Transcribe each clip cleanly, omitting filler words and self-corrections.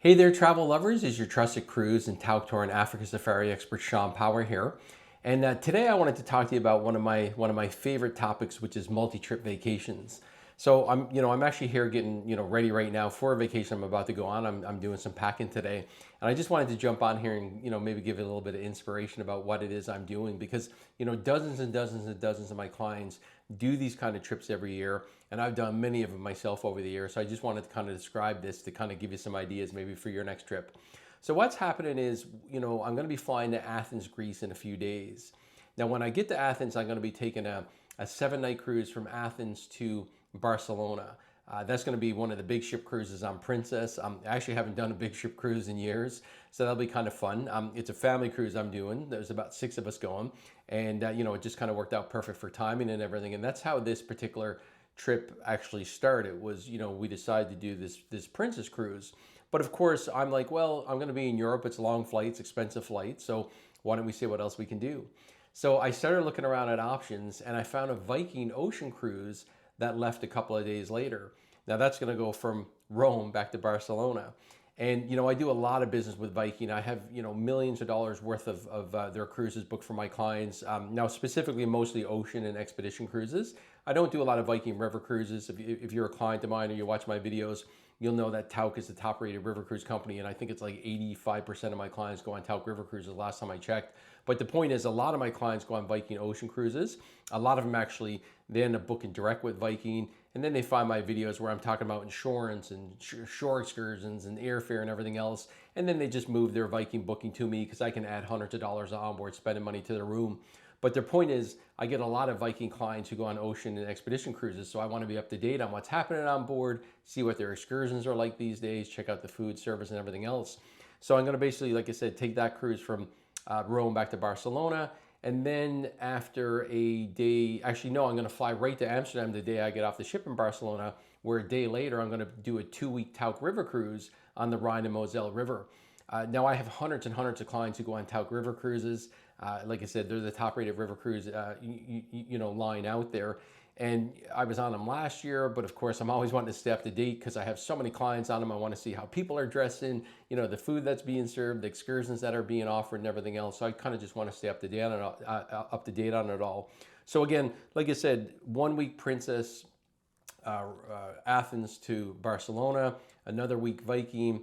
Hey there, travel lovers. Is your trusted cruise and Tauck tour and Africa safari expert Shawn Power here. And today I wanted to talk to you about one of my favorite topics, which is multi-trip vacations. So I'm actually here getting ready right now for a vacation I'm about to go on. I'm doing some packing today, and I just wanted to jump on here and maybe give it a little bit of inspiration about what it is I'm doing, because dozens and dozens and dozens of my clients do these kind of trips every year, and I've done many of them myself over the years. So I just wanted to kind of describe this to kind of give you some ideas maybe for your next trip. So what's happening is, I'm going to be flying to Athens, Greece in a few days. Now, when I get to Athens, I'm going to be taking a 7-night cruise from Athens to Barcelona. That's going to be one of the big ship cruises on Princess. I actually haven't done a big ship cruise in years, so that'll be kind of fun. It's a family cruise I'm doing. There's about 6 of us going, and it just kind of worked out perfect for timing and everything. And that's how this particular trip actually started. Was we decided to do this Princess cruise, but of course I'm like, well, I'm going to be in Europe. It's long flights, expensive flights, so why don't we see what else we can do? So I started looking around at options, and I found a Viking ocean cruise that left a couple of days later. Now that's going to go from Rome back to Barcelona. And I do a lot of business with Viking. I have millions of dollars worth of their cruises booked for my clients. Now specifically mostly ocean and expedition cruises. I don't do a lot of Viking river cruises. If you're a client of mine or you watch my videos, you'll know that Tauck is the top rated river cruise company, and I think it's like 85% of my clients go on Tauck river cruises last time I checked. But the point is, a lot of my clients go on Viking ocean cruises. A lot of them actually, they end up booking direct with Viking, and then they find my videos where I'm talking about insurance and shore excursions and airfare and everything else, and then they just move their Viking booking to me because I can add hundreds of dollars onboard spending money to their room. But their point is, I get a lot of Viking clients who go on ocean and expedition cruises, so I want to be up to date on what's happening on board, see what their excursions are like these days, check out the food service and everything else. So I'm going to basically, like I said, take that cruise from Rome back to Barcelona, and then after a day, actually no, I'm going to fly right to Amsterdam the day I get off the ship in Barcelona, where a day later I'm going to do a 2-week Tauck river cruise on the Rhine and Moselle River. Now I have hundreds and hundreds of clients who go on Tauck river cruises. Like I said, they're the top rated river cruise line out there. And I was on them last year, but of course I'm always wanting to stay up to date because I have so many clients on them. I want to see how people are dressing, the food that's being served, the excursions that are being offered and everything else. So I kind of just want to stay up to date on it all. So again, like I said, 1 week Princess, Athens to Barcelona, another week Viking,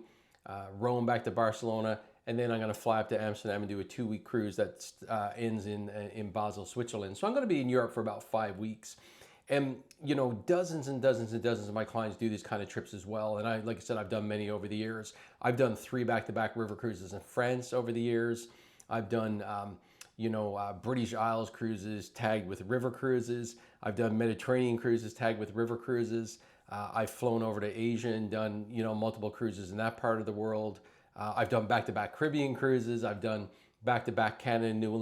Rome back to Barcelona, and then I'm going to fly up to Amsterdam and do a 2-week cruise that ends in Basel, Switzerland. So I'm going to be in Europe for about 5 weeks. And dozens and dozens and dozens of my clients do these kind of trips as well. And like I said, I've done many over the years. I've done 3 back-to-back river cruises in France over the years. I've done British Isles cruises tagged with river cruises. I've done Mediterranean cruises tagged with river cruises. I've flown over to Asia and done multiple cruises in that part of the world. I've done back-to-back Caribbean cruises. I've done back-to-back Canada and New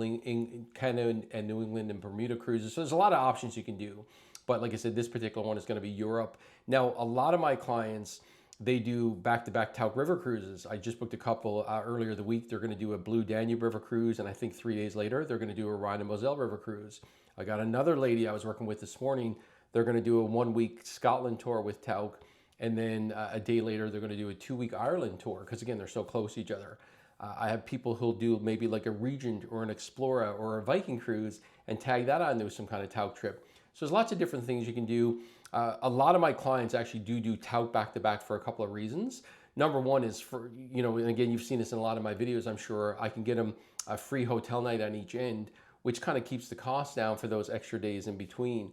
England and Bermuda cruises. So there's a lot of options you can do. But like I said, this particular one is going to be Europe. Now, a lot of my clients, they do back-to-back Tauck river cruises. I just booked a couple earlier the week. They're going to do a Blue Danube river cruise, and I think 3 days later, they're going to do a Rhine and Moselle river cruise. I got another lady I was working with this morning. They're going to do a 1-week Scotland tour with Tauck, and then a day later, they're going to do a 2-week Ireland tour, because again, they're so close to each other. I have people who'll do maybe like a Regent or an Explorer or a Viking cruise and tag that onto some kind of Tauck trip. So there's lots of different things you can do. A lot of my clients actually do Tauck back-to-back for a couple of reasons. Number one is for, and again, you've seen this in a lot of my videos, I'm sure, I can get them a free hotel night on each end, which kind of keeps the cost down for those extra days in between.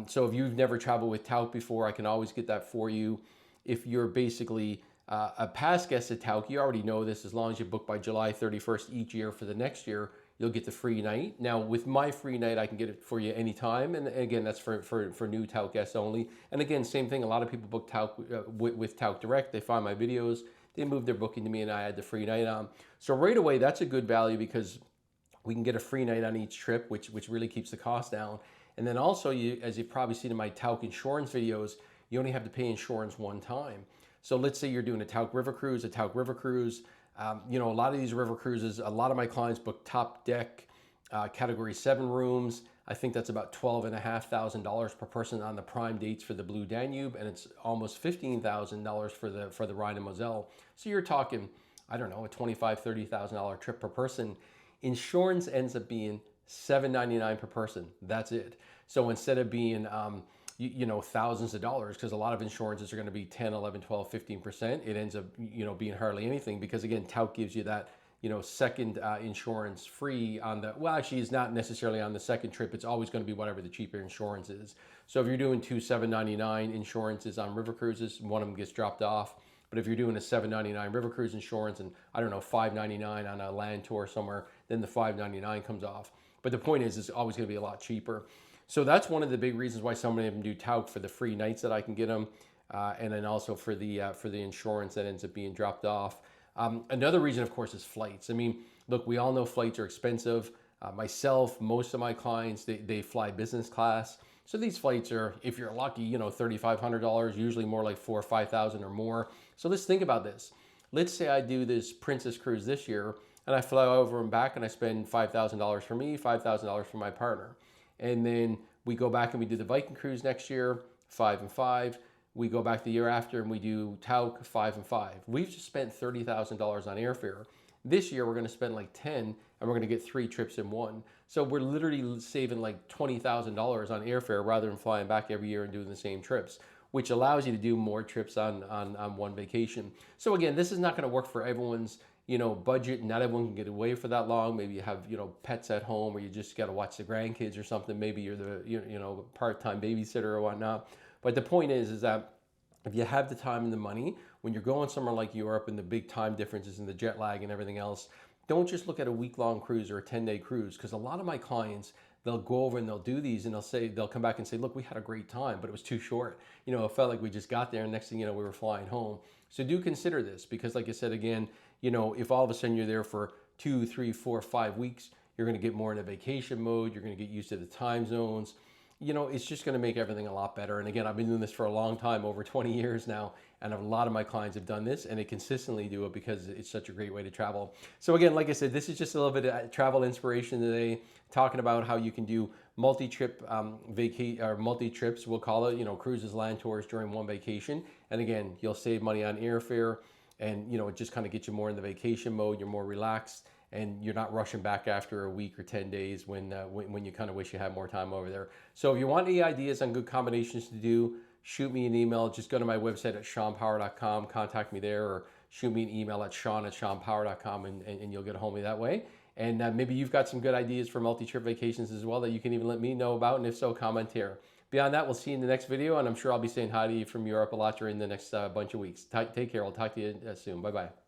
So if you've never traveled with Tauck before, I can always get that for you. If you're basically a past guest at Tauck, you already know this. As long as you book by July 31st each year for the next year, you'll get the free night. Now, with my free night, I can get it for you anytime. And again, that's for new Tauck guests only. And again, same thing. A lot of people book Tauck with Tauck Direct. They find my videos, they move their booking to me, and I add the free night on. So right away, that's a good value because we can get a free night on each trip, which really keeps the cost down. And then also, as you've probably seen in my Tauck insurance videos, you only have to pay insurance one time. So let's say you're doing a Tauck river cruise, a lot of these river cruises, a lot of my clients book top deck, category 7 rooms. I think that's about $12,500 per person on the prime dates for the Blue Danube, and it's almost $15,000 for the Rhine and Moselle. So you're talking, I don't know, a $25,000, $30,000 trip per person. Insurance ends up being $799 per person. That's it. So instead of being thousands of dollars, because a lot of insurances are going to be 10, 11, 12, 15%, it ends up being hardly anything, because again, Tauck gives you that second insurance free on the, well, actually it's not necessarily on the second trip. It's always going to be whatever the cheaper insurance is. So if you're doing two $799 insurances on river cruises, one of them gets dropped off. But if you're doing a $799 river cruise insurance and I don't know, $599 on a land tour somewhere, then the $599 comes off. But the point is, it's always going to be a lot cheaper. So that's one of the big reasons why so many of them do Tauck, for the free nights that I can get them, and then also for the insurance that ends up being dropped off. Another reason, of course, is flights. I mean, look, we all know flights are expensive. Myself, most of my clients, they fly business class. So these flights are, if you're lucky, $3,500, usually more like $4,000 or $5,000 or more. So let's think about this. Let's say I do this Princess cruise this year, and I fly over and back, and I spend $5,000 for me, $5,000 for my partner. And then we go back and we do the Viking cruise next year, 5 and 5. We go back the year after and we do Tauck, 5 and 5. We've just spent $30,000 on airfare. This year we're going to spend like 10, and we're going to get 3 trips in one. So we're literally saving like $20,000 on airfare rather than flying back every year and doing the same trips, which allows you to do more trips on one vacation. So again, this is not going to work for everyone's budget. Not everyone can get away for that long. Maybe you have pets at home, or you just got to watch the grandkids or something. Maybe you're the part-time babysitter or whatnot. But the point is that if you have the time and the money, when you're going somewhere like Europe and the big time differences and the jet lag and everything else, don't just look at a week-long cruise or a 10-day cruise, because a lot of my clients, they'll go over and they'll do these and they'll come back and say, look, we had a great time, but it was too short. It felt like we just got there and next thing you know, we were flying home. So do consider this, because like I said, again, if all of a sudden you're there for 2, 3, 4, 5 weeks, you're going to get more in a vacation mode. You're going to get used to the time zones. It's just going to make everything a lot better. And again, I've been doing this for a long time, over 20 years now, and a lot of my clients have done this, and they consistently do it because it's such a great way to travel. So again, like I said, this is just a little bit of travel inspiration today, talking about how you can do multi-trip multi-trips, we'll call it, cruises, land tours during one vacation. And again, you'll save money on airfare, and it just kind of gets you more in the vacation mode. You're more relaxed, and you're not rushing back after a week or 10 days when you kind of wish you had more time over there. So if you want any ideas on good combinations to do, shoot me an email. Just go to my website at shawnpower.com, contact me there, or shoot me an email at shawn@shawnpower.com, and you'll get a hold of me that way. And maybe you've got some good ideas for multi-trip vacations as well that you can even let me know about, and if so, comment here. Beyond that, we'll see you in the next video, and I'm sure I'll be saying hi to you from Europe a lot during the next bunch of weeks. Take care. I'll talk to you soon. Bye-bye.